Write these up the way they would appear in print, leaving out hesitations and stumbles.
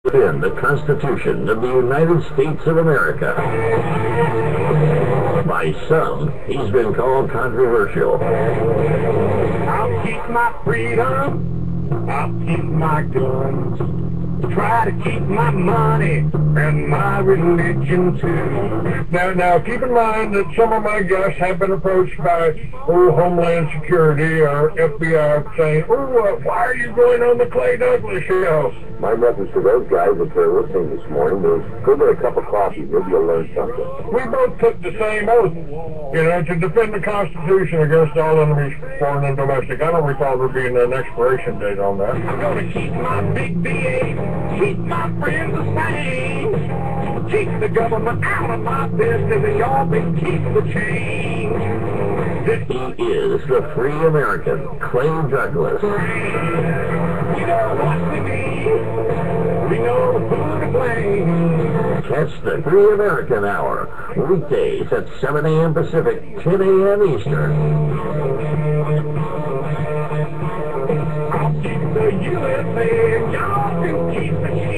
Within the Constitution of the United States of America. By some, he's been called controversial. I'll keep my freedom, I'll keep my guns, try to keep my money and my religion too. Now, keep in mind that some of my guests have been approached by Homeland Security or FBI saying, why are you going on the Clay Douglas show? My message to those guys that are listening this morning is, go get a cup of coffee, maybe you'll learn something. We both took the same oath, to defend the Constitution against all enemies, foreign and domestic. I don't recall there being an expiration date on that. I'm gonna keep my big V8, keep my friends the same, keep the government out of my business, and y'all been keep the change. He is the free American, Clay Douglas. We know what we need, we know who to blame. Catch the Free American Hour, weekdays at 7 a.m. Pacific, 10 a.m. Eastern. I'll keep the USA and y'all can keep the change.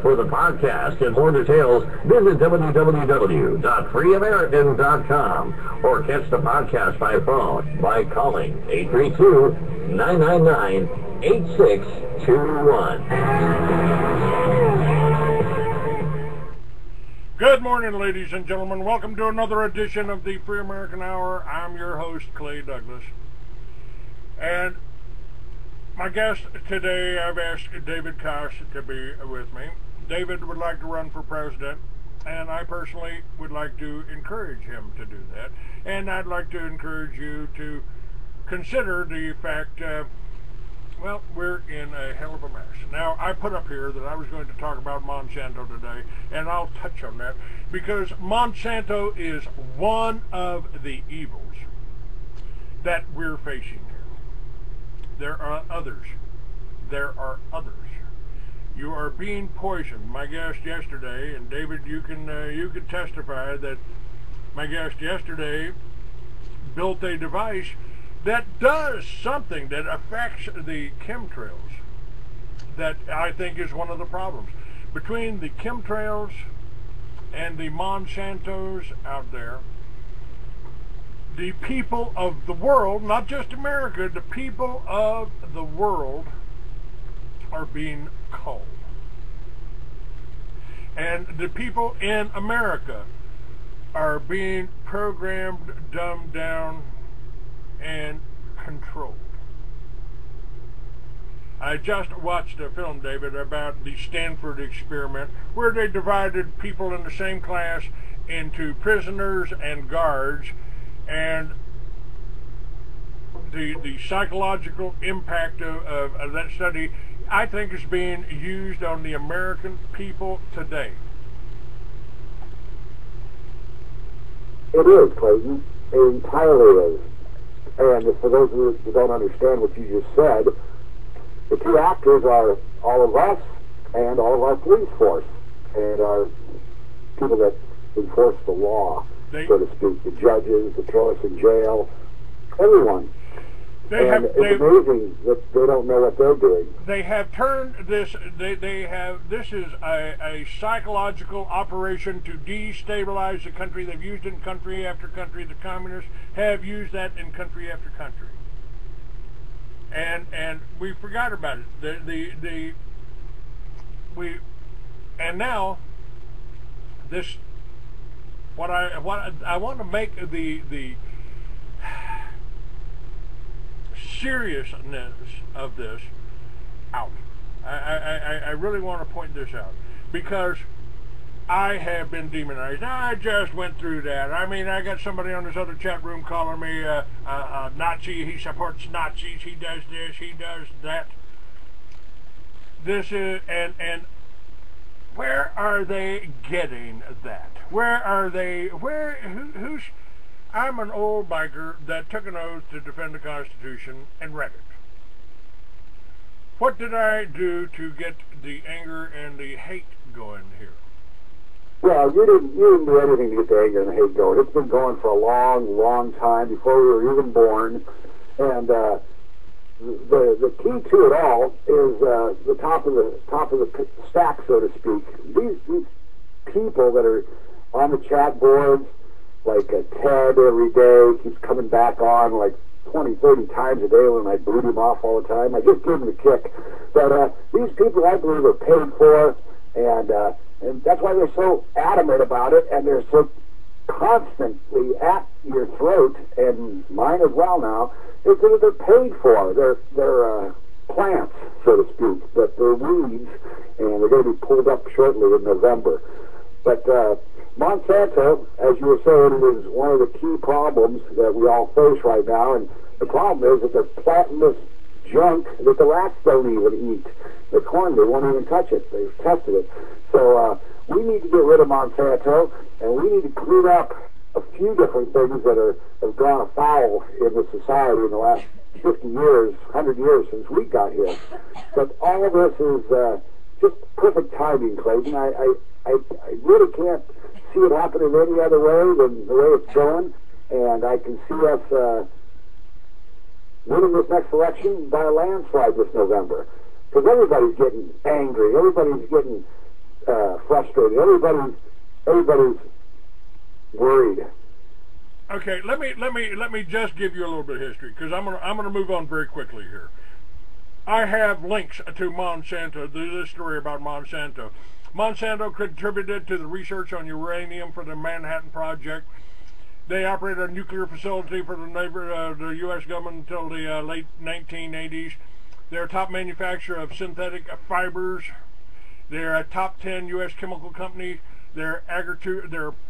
For the podcast and more details, visit www.freeamerican.com or catch the podcast by phone by calling 832-999-8621. Good morning, ladies and gentlemen. Welcome to another edition of the Free American Hour. I'm your host, Clay Douglas. And my guest today, I've asked David Kaas to be with me. David would like to run for president, and I personally would like to encourage him to do that. And I'd like to encourage you to consider the fact, we're in a hell of a mess. Now, I put up here that I was going to talk about Monsanto today, and I'll touch on that, because Monsanto is one of the evils that we're facing here. There are others. There are others. You are being poisoned. My guest yesterday, and David, you can testify that my guest yesterday built a device that does something that affects the chemtrails. That I think is one of the problems. Between the chemtrails and the Monsantos out there, the people of the world, not just America, the people of the world are being culled. And the people in America are being programmed, dumbed down, and controlled. I just watched a film, David, about the Stanford experiment, where they divided people in the same class into prisoners and guards, and the psychological impact of that study, I think, is being used on the American people today. It is, Clayton. It entirely is. And for those of you who don't understand what you just said, the two actors are all of us and all of our police force, and our people that enforce the law, so to speak, the judges, the throw us in jail, everyone. It's amazing that they don't know what they're doing. They have turned this, this is a psychological operation to destabilize the country. They've used it in country after country. The communists have used that in country after country. And we forgot about it. And now this, what I want to make the seriousness of this out. I really want to point this out, because I have been demonized. I just went through that. I mean, I got somebody on this other chat room calling me a Nazi. He supports Nazis. He does this. He does that. This is, and where are they getting that? Where are they? Who's? I'm an old biker that took an oath to defend the Constitution and read it. What did I do to get the anger and the hate going here? Well, you didn't do anything to get the anger and the hate going. It's been going for a long, long time, before we were even born. And the the key to it all is the top of the stack, so to speak. These people that are on the chat boards, like Ted every day keeps coming back on like 20, 30 times a day when I boot him off all the time. I just give him a kick. But these people, I believe, are paid for, and that's why they're so adamant about it, and they're so constantly at your throat, and mine as well now, is that they're paid for. They're plants, so to speak, but they're weeds, and they're going to be pulled up shortly in November. But Monsanto, as you were saying, is one of the key problems that we all face right now, and the problem is that they're planting this junk that the rats don't even eat. The corn, they won't even touch it. They've tested it. So we need to get rid of Monsanto, and we need to clean up a few different things that have gone afoul in the society in the last 50 years, 100 years since we got here. But all of this is just perfect timing, Clayton. I really can't see it happening any other way than the way it's going, and I can see us winning this next election by a landslide this November. Because everybody's getting angry, everybody's getting frustrated, everybody's worried. Okay, let me just give you a little bit of history, because I'm gonna move on very quickly here. I have links to Monsanto, this story about Monsanto. Monsanto contributed to the research on uranium for the Manhattan Project. They operated a nuclear facility for the U.S. government until the late 1980s. They're a top manufacturer of synthetic fibers. They're a top 10 U.S. chemical company. They're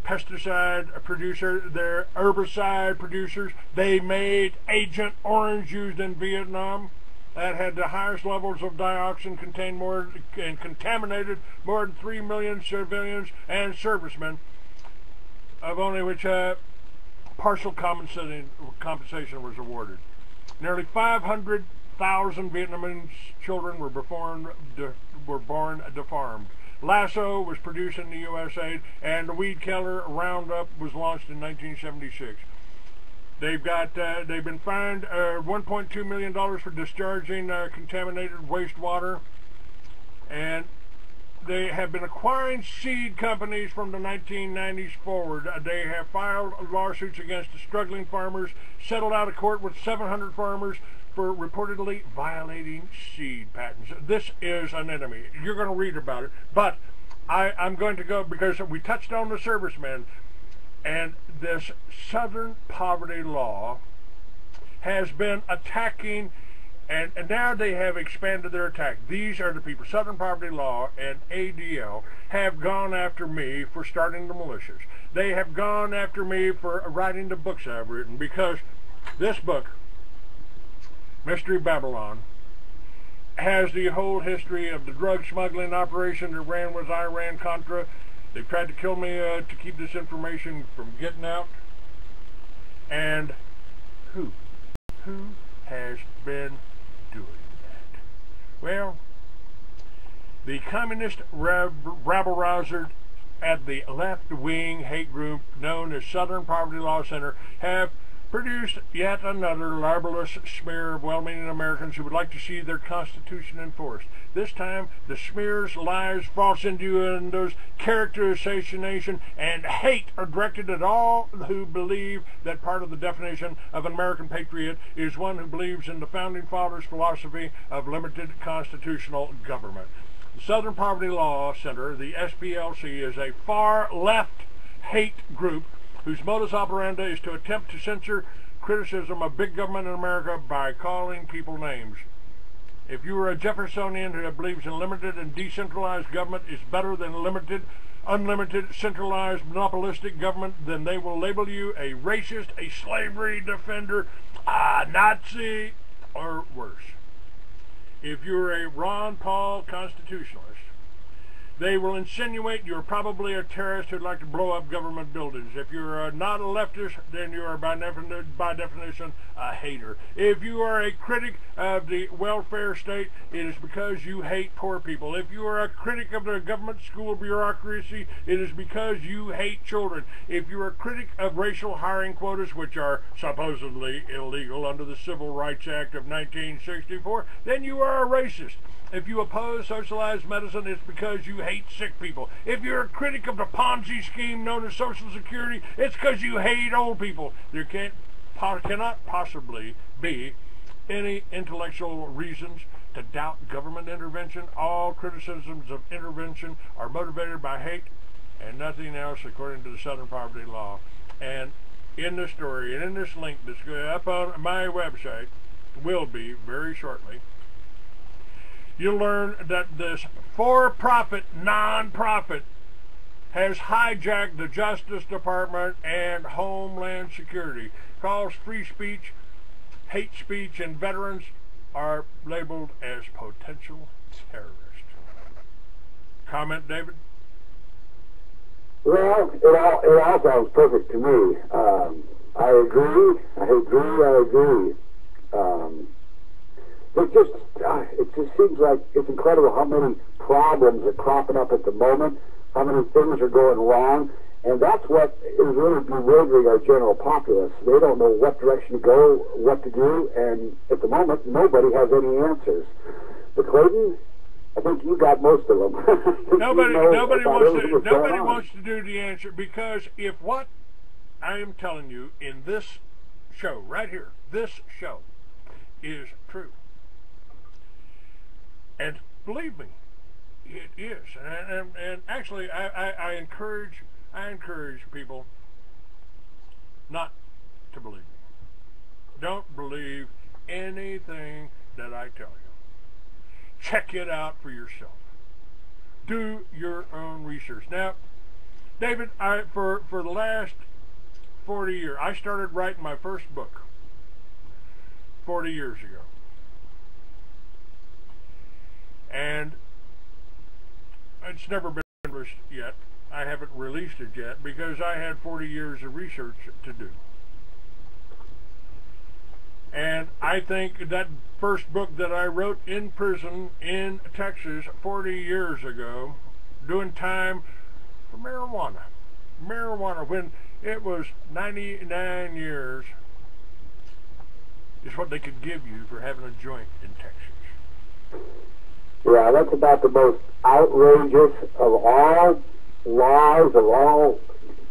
pesticide producer. They're herbicide producers. They made Agent Orange used in Vietnam. That had the highest levels of dioxin, contaminated more than 3 million civilians and servicemen, of only which partial compensation was awarded. Nearly 500,000 Vietnamese children were born deformed. Lasso was produced in the USA, and the weed killer Roundup was launched in 1976. They've been fined $1.2 million for discharging contaminated wastewater, and they have been acquiring seed companies from the 1990s forward. They have filed lawsuits against the struggling farmers, settled out of court with 700 farmers for reportedly violating seed patents. This is an enemy. You're going to read about it, but I'm going to go, because we touched on the servicemen, and this Southern Poverty Law has been attacking, and now they have expanded their attack. These are the people, Southern Poverty Law and ADL, have gone after me for starting the militias. They have gone after me for writing the books I've written, because this book, Mystery Babylon, has the whole history of the drug smuggling operation that ran with Iran-Contra. They've tried to kill me to keep this information from getting out. And who has been doing that? Well, the communist rabble-rousers at the left-wing hate group known as Southern Poverty Law Center have produced yet another libelous smear of well-meaning Americans who would like to see their Constitution enforced. This time, the smears, lies, false innuendos, character assassination, and hate are directed at all who believe that part of the definition of an American patriot is one who believes in the Founding Fathers' philosophy of limited constitutional government. The Southern Poverty Law Center, the SPLC, is a far-left hate group whose modus operandi is to attempt to censor criticism of big government in America by calling people names. If you are a Jeffersonian who believes in limited and decentralized government is better than limited, unlimited, centralized, monopolistic government, then they will label you a racist, a slavery defender, a Nazi, or worse. If you're a Ron Paul constitutionalist, They will insinuate you're probably a terrorist who'd like to blow up government buildings. If you're not a leftist, then you are by definition a hater. If you are a critic of the welfare state, it is because you hate poor people. If you are a critic of the government school bureaucracy, it is because you hate children. If you're a critic of racial hiring quotas, which are supposedly illegal under the Civil Rights Act of 1964, then you are a racist. If you oppose socialized medicine, it's because you hate sick people. If you're a critic of the Ponzi scheme known as Social Security, it's because you hate old people. There cannot possibly be any intellectual reasons to doubt government intervention. All criticisms of intervention are motivated by hate and nothing else, according to the Southern Poverty Law. And in the story, and in this link that's up on my website, will be very shortly, you'll learn that this for-profit non-profit has hijacked the Justice Department and Homeland Security. Calls free speech, hate speech, and veterans are labeled as potential terrorists. Comment, David? Well, it all sounds perfect to me. I agree. It just seems like it's incredible how many problems are cropping up at the moment, how many things are going wrong, and that's what is really bewildering our general populace. They don't know what direction to go, what to do, and at the moment, nobody has any answers. But Clayton, I think you got most of them. Nobody wants to do the answer, because if what I am telling you in this show, right here, this show, is true, and believe me, it is. And actually, I encourage people not to believe me. Don't believe anything that I tell you. Check it out for yourself. Do your own research. Now, David, for the last 40 years, I started writing my first book 40 years ago. And it's never been published yet. I haven't released it yet because I had 40 years of research to do. And I think that first book that I wrote in prison in Texas 40 years ago, doing time for marijuana, when it was 99 years, is what they could give you for having a joint in Texas. Yeah, that's about the most outrageous of all laws, of all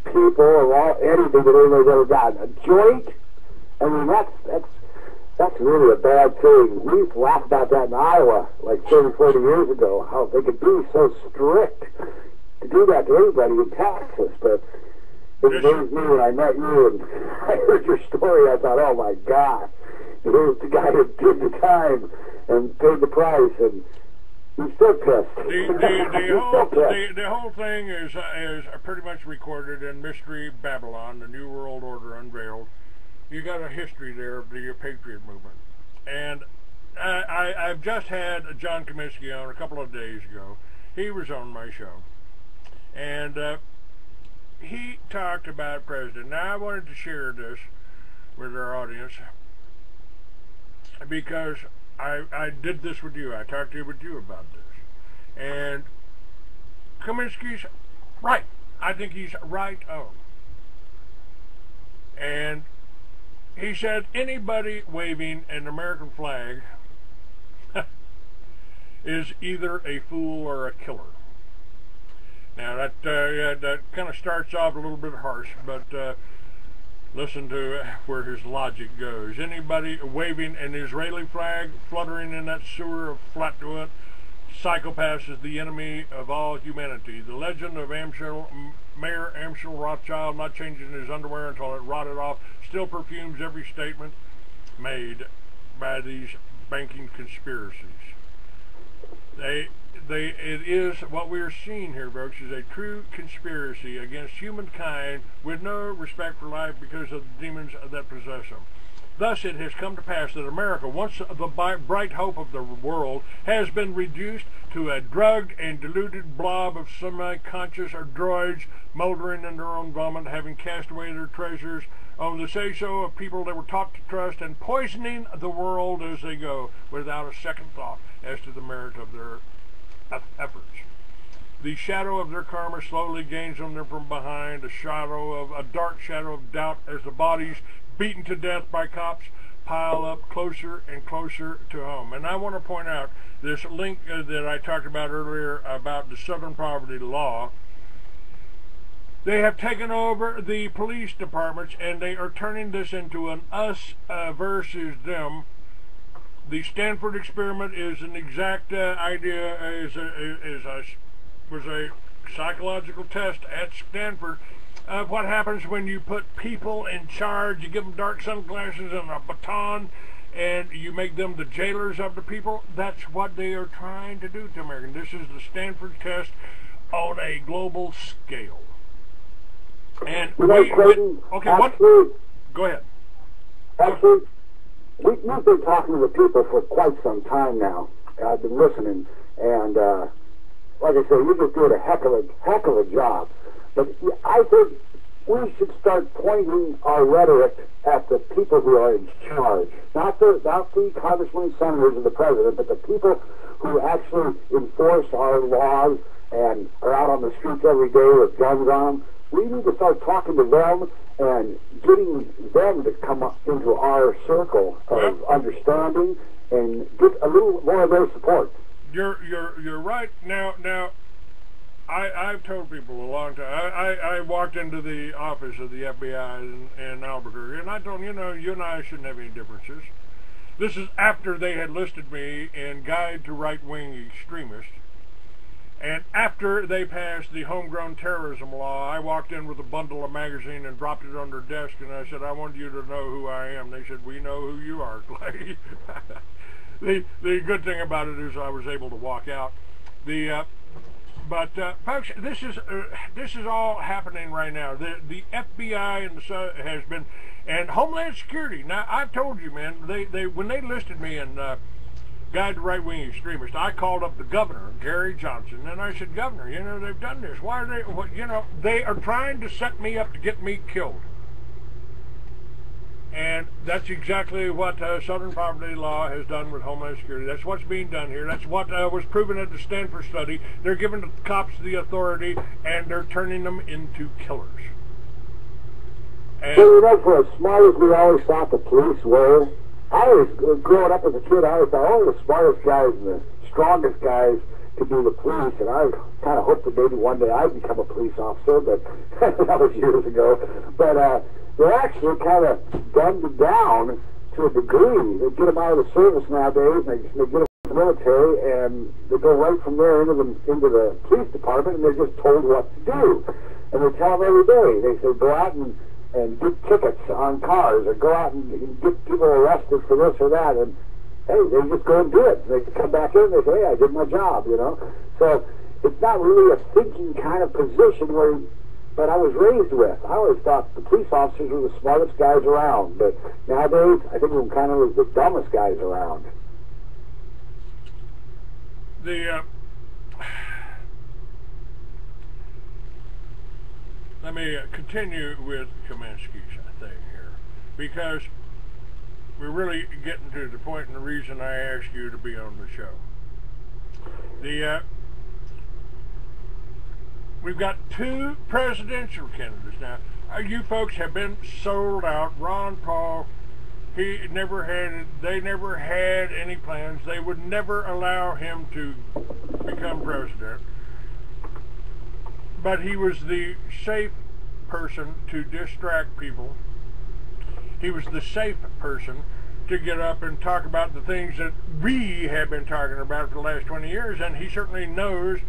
people, of all anything that anybody's ever gotten. A joint? I mean, that's really a bad thing. We used to laugh about that in Iowa like 30, 40 years ago, how they could be so strict to do that to anybody in Texas. But it amazed me when I met you and I heard your story. I thought, oh my God, here's the guy who did the time and paid the price, and he's still pissed. The whole thing is pretty much recorded in Mystery Babylon, the New World Order Unveiled. You got a history there of the Patriot movement. And I've just had John Comiskey on a couple of days ago. He was on my show. And he talked about President. Now, I wanted to share this with our audience because I did this with you. I talked with you about this. And Comiskey's right. I think he's right on. And he said anybody waving an American flag is either a fool or a killer. Now that kind of starts off a little bit harsh, but listen to where his logic goes. Anybody waving an Israeli flag, fluttering in that sewer of Flatwood, psychopaths is the enemy of all humanity. The legend of Mayor Amschel Rothschild not changing his underwear until it rotted off still perfumes every statement made by these banking conspiracies. It is what we are seeing here, folks, is a true conspiracy against humankind with no respect for life because of the demons that possess them. Thus it has come to pass that America, once the bright hope of the world, has been reduced to a drugged and diluted blob of semi-conscious or droids moldering in their own vomit, having cast away their treasures on the say-so of people they were taught to trust, and poisoning the world as they go without a second thought as to the merit of their efforts. The shadow of their karma slowly gains on them from behind, a dark shadow of doubt as the bodies beaten to death by cops pile up closer and closer to home. And I want to point out this link that I talked about earlier about the Southern Poverty Law. They have taken over the police departments, and they are turning this into an us versus them. The Stanford experiment is an exact idea, was a psychological test at Stanford of what happens when you put people in charge. You give them dark sunglasses and a baton, and you make them the jailers of the people. That's what they are trying to do to Americans. This is the Stanford test on a global scale. And okay, actually, go ahead. Actually, we've been talking to the people for quite some time now. I've been listening, and like I say, you just did a heck of a job. But I think we should start pointing our rhetoric at the people who are in charge, not the congressmen and senators and the president, but the people who actually enforce our laws and are out on the streets every day with guns on them. We need to start talking to them and getting them to come up into our circle of understanding and get a little more of their support. You're right. Now, I've told people a long time. I walked into the office of the FBI in Albuquerque, and I told them, you and I shouldn't have any differences. This is after they had listed me in Guide to Right-Wing Extremists. And after they passed the homegrown terrorism law, I walked in with a bundle of magazine and dropped it on their desk, and I said, I want you to know who I am. They said, we know who you are, Clay. The good thing about it is I was able to walk out. But folks, this is all happening right now. The FBI has been, and Homeland Security. Now I've told you, man, they when they listed me in Guide to Right-Wing Extremists, I called up the governor, Gary Johnson, and I said, Governor, they've done this. Why are they? They are trying to set me up to get me killed. And that's exactly what Southern Poverty Law has done with Homeland Security. That's what's being done here. That's what was proven at the Stanford study. They're giving the cops the authority, and they're turning them into killers. And for as smart as we always thought the police were, I was, growing up as a kid, I always thought, the smartest guys and the strongest guys could be the police, and I kind of hoped that maybe one day I'd become a police officer, but that was years ago. But they're actually kind of dumbed down to a degree. They get them out of the service nowadays, and they get them in the military, and they go right from there into the police department, and they're just told what to do. And they tell them every day. They say, go out and get tickets on cars, or go out and get people arrested for this or that, and hey, they just go and do it. They come back in and they say, hey, I did my job, So it's not really a thinking kind of position but I was raised with. I always thought the police officers were the smartest guys around, but nowadays I think of them kind of as the dumbest guys around. Let me continue with Kaminsky's thing here, because we're really getting to the point and the reason I asked you to be on the show. We've got two presidential candidates now. You folks have been sold out. Ron Paul, they never had any plans. They would never allow him to become president. But he was the safe person to distract people. He was the safe person to get up and talk about the things that we have been talking about for the last 20 years, and he certainly knows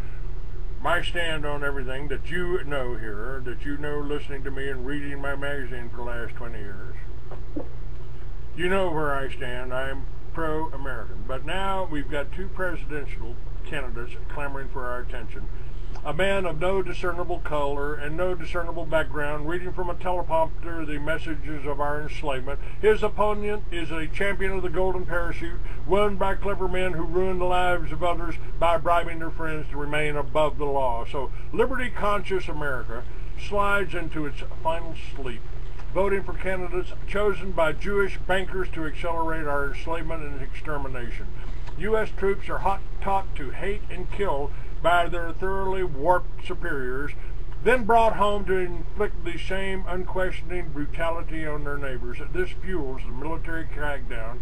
my stand on everything that you know here, that you know listening to me and reading my magazine for the last 20 years. You know where I stand. I am pro-American. But now we've got two presidential candidates clamoring for our attention. a man of no discernible color and no discernible background, reading from a teleprompter the messages of our enslavement. His opponent is a champion of the golden parachute, won by clever men who ruin the lives of others by bribing their friends to remain above the law. So liberty-conscious America slides into its final sleep, voting for candidates chosen by Jewish bankers to accelerate our enslavement and extermination. U.S. troops are taught to hate and kill by their thoroughly warped superiors, then brought home to inflict the same unquestioning brutality on their neighbors. This fuels the military crackdown,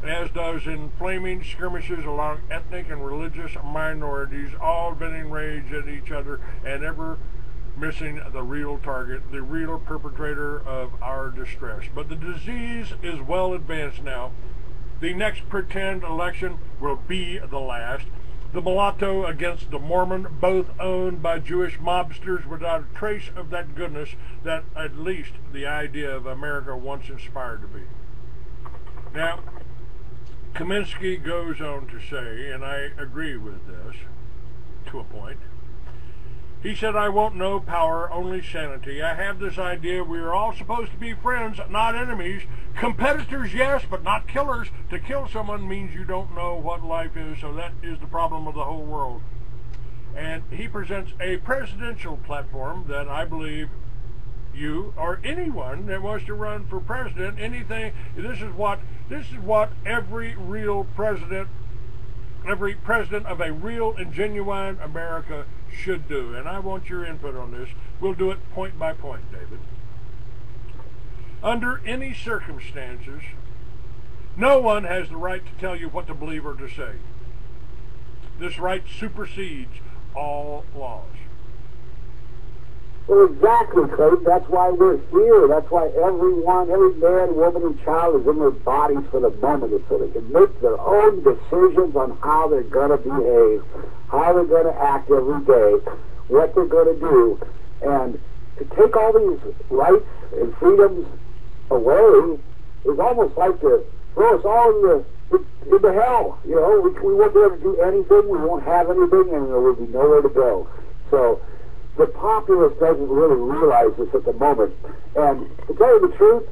as does inflaming skirmishes along ethnic and religious minorities, all venting rage at each other and ever missing the real target, the real perpetrator of our distress. But the disease is well advanced now. The next pretend election will be the last. The mulatto against the Mormon, both owned by Jewish mobsters without a trace of that goodness that at least the idea of America once inspired to be. Now, Kaminsky goes on to say, and I agree with this to a point, he said, "I want no power, only sanity. I have this idea we are all supposed to be friends, not enemies. Competitors, yes, but not killers. To kill someone means you don't know what life is, so that is the problem of the whole world." And he presents a presidential platform that I believe you or anyone that wants to run for president, anything, this is what every president of a real and genuine America should do. And I want your input on this. We'll do it point by point, David. Under any circumstances, no one has the right to tell you what to believe or to say. This right supersedes all laws. Well, exactly, Clay. That's why we're here. That's why everyone, every man, woman, and child is in their bodies for the moment, so they can make their own decisions on how they're going to behave, how they're going to act every day, what they're going to do. And to take all these rights and freedoms away is almost like to throw us all into hell. You know, we won't be able to do anything, we won't have anything, and there will be nowhere to go. So the populace doesn't really realize this at the moment. And to tell you the truth,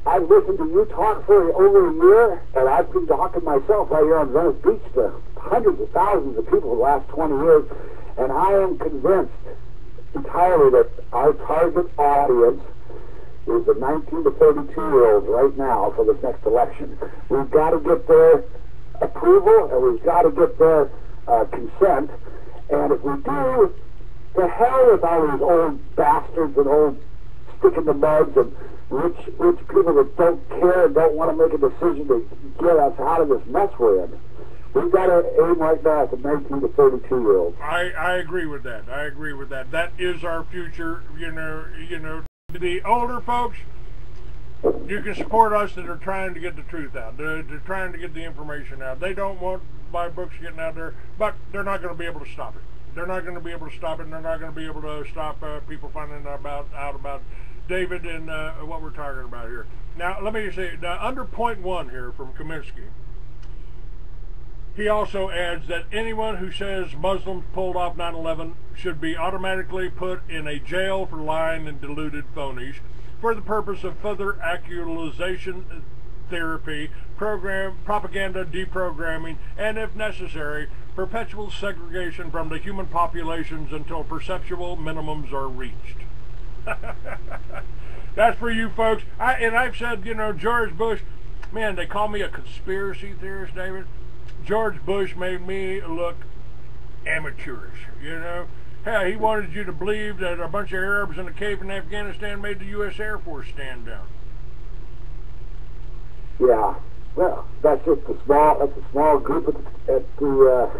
I've listened to you talk for over a year, and I've been talking myself right here on Venice Beach to hundreds of thousands of people the last 20 years, and I am convinced entirely that our target audience is the 19 to 32-year-olds right now for this next election. We've got to get their approval, and we've got to get their consent, and if we do, to hell with all these old bastards and old stick-in-the-muds and rich people that don't care and don't want to make a decision to get us out of this mess we're in. We've got to aim right now at the 19 to 32-year-olds. I agree with that. I agree with that. That is our future. You know, the older folks, you can support us that are trying to get the truth out. They're trying to get the information out. They don't want my books getting out there, but they're not going to be able to stop it. They're not going to be able to stop it, and they're not going to be able to stop people finding out about David and what we're talking about here. Now, let me say, under point 1 here from Kaminsky, he also adds that anyone who says Muslims pulled off 9/11 should be automatically put in a jail for lying and deluded phonies for the purpose of further actualization therapy, propaganda deprogramming, and if necessary, perpetual segregation from the human populations until perceptual minimums are reached. That's for you folks. I've said, you know, George Bush, man, they call me a conspiracy theorist, David. George Bush made me look amateurish, you know. Hell, he wanted you to believe that a bunch of Arabs in a cave in Afghanistan made the U.S. Air Force stand down. Yeah, well, that's just a small group at the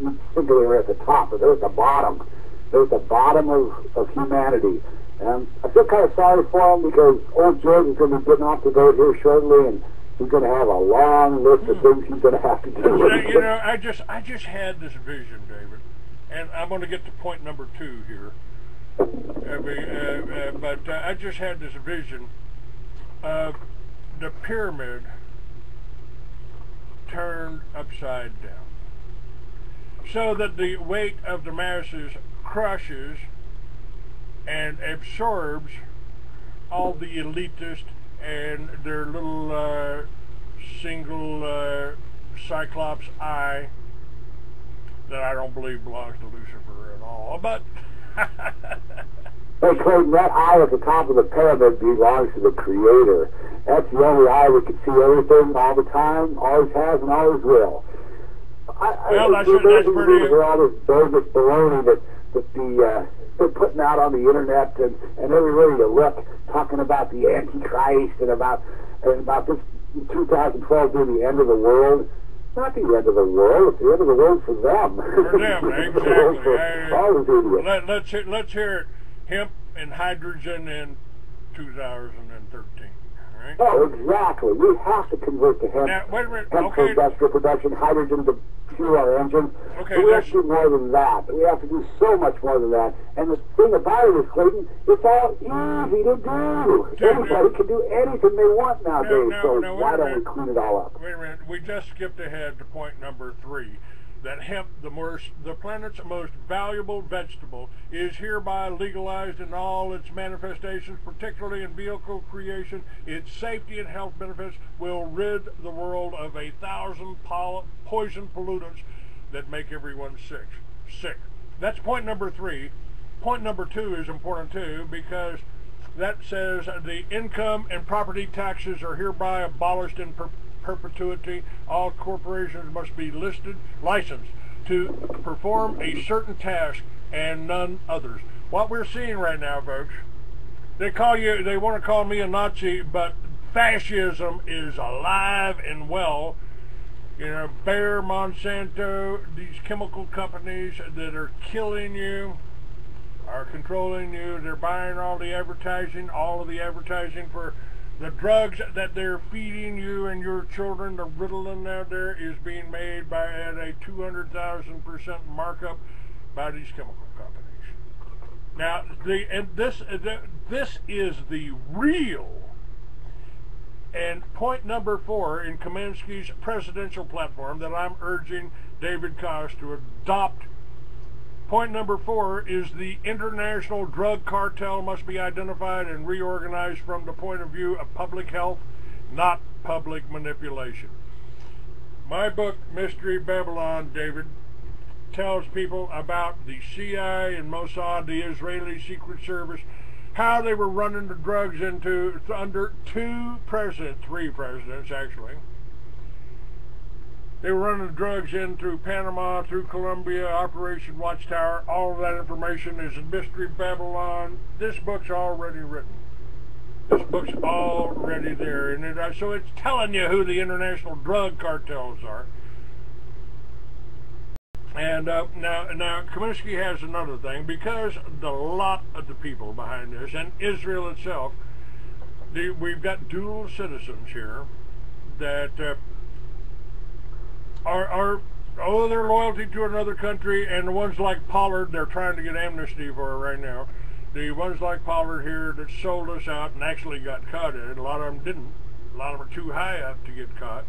you think they were at the top, but they're at the bottom. They're at the bottom of humanity. And I feel kind of sorry for him because old George is going to be getting off the boat here shortly, and he's going to have a long list of things he's going to have to do. You know, I just had this vision, David, and I'm going to get to point number 2 here. But I just had this vision of the pyramid turned upside down, so that the weight of the masses crushes and absorbs all the elitist and their little single cyclops eye that I don't believe belongs to Lucifer at all. But hey, Clayton, that eye at the top of the pyramid belongs to the Creator. That's the only eye that can see everything all the time, always has and always will. Well, that's pretty... all this bogus baloney that they're putting out on the internet and everywhere you look, talking about the Antichrist and about this 2012 being the end of the world. It's not the end of the world. It's the end of the world for them. For them, exactly. All those idiots. Let's hear it. Hemp and hydrogen in 2013. Right? Oh, exactly. We have to convert to hemp. Now, wait a minute. Hemp for industrial production, hydrogen to fuel our engines. Okay, but we have to do more than that. We have to do so much more than that. And the thing about it is, Clayton, it's all easy to do. Anybody can do anything they want nowadays. So why don't we clean it all up? Wait a minute. We just skipped ahead to point number 3. That hemp, the planet's most valuable vegetable, is hereby legalized in all its manifestations, particularly in vehicle creation. Its safety and health benefits will rid the world of 1,000 poison pollutants that make everyone sick. That's point number 3. Point number 2 is important too, because that says the income and property taxes are hereby abolished in perpetuity. All corporations must be licensed to perform a certain task and none others. What we're seeing right now, folks, they want to call me a Nazi, but fascism is alive and well. You know, Bayer, Monsanto, these chemical companies that are killing you, are controlling you. They're buying all the advertising for the drugs that they're feeding you and your children. The Ritalin out there is being made at a 200,000% markup by these chemical companies. Now, this is the real. And point number 4 in Kaminsky's presidential platform that I'm urging David Kaas to adopt. Point number 4 is the international drug cartel must be identified and reorganized from the point of view of public health, not public manipulation. My book, Mystery Babylon, David, tells people about the CIA and Mossad, the Israeli Secret Service, how they were running the drugs under 3 presidents actually. They were running the drugs in through Panama, through Colombia, Operation Watchtower. All of that information is in Mystery Babylon. This book's already written. This book's already there. And so it's telling you who the international drug cartels are. And now Kaminsky has another thing, because a lot of the people behind this, and Israel itself, we've got dual citizens here that owe their loyalty to another country, and the ones like Pollard, they're trying to get amnesty for right now. The ones like Pollard here that sold us out and actually got caught in it, a lot of them didn't. A lot of them are too high up to get caught.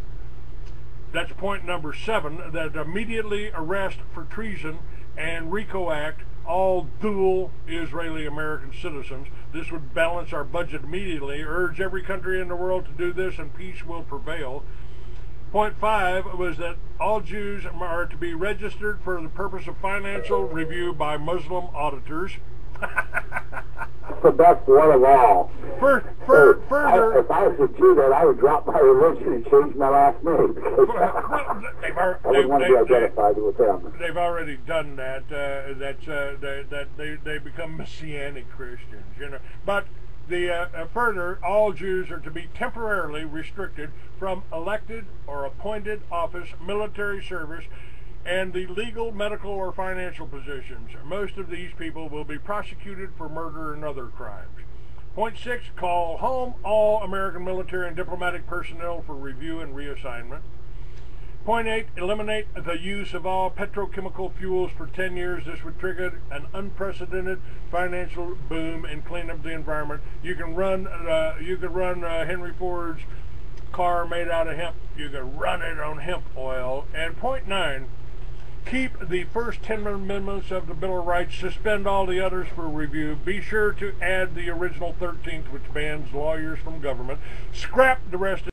That's point number 7, that immediately arrest for treason and RICO Act all dual Israeli-American citizens. This would balance our budget immediately. Urge every country in the world to do this and peace will prevail. Point 5 was that all Jews are to be registered for the purpose of financial review by Muslim auditors. That's the best one of all. Further, if I was a Jew, then I would drop my religion and change my last name, because I wouldn't want to be identified with them. They've already done that. They become Messianic Christians, you know. But further, all Jews are to be temporarily restricted from elected or appointed office, military service, and the legal, medical, or financial positions. Most of these people will be prosecuted for murder and other crimes. Point 6, call home all American military and diplomatic personnel for review and reassignment. Point 8, eliminate the use of all petrochemical fuels for 10 years. This would trigger an unprecedented financial boom and clean up the environment. You can run Henry Ford's car made out of hemp. You can run it on hemp oil. And point 9, Keep the first 10 amendments of the Bill of Rights. Suspend all the others for review. Be sure to add the original 13th, which bans lawyers from government. Scrap the rest of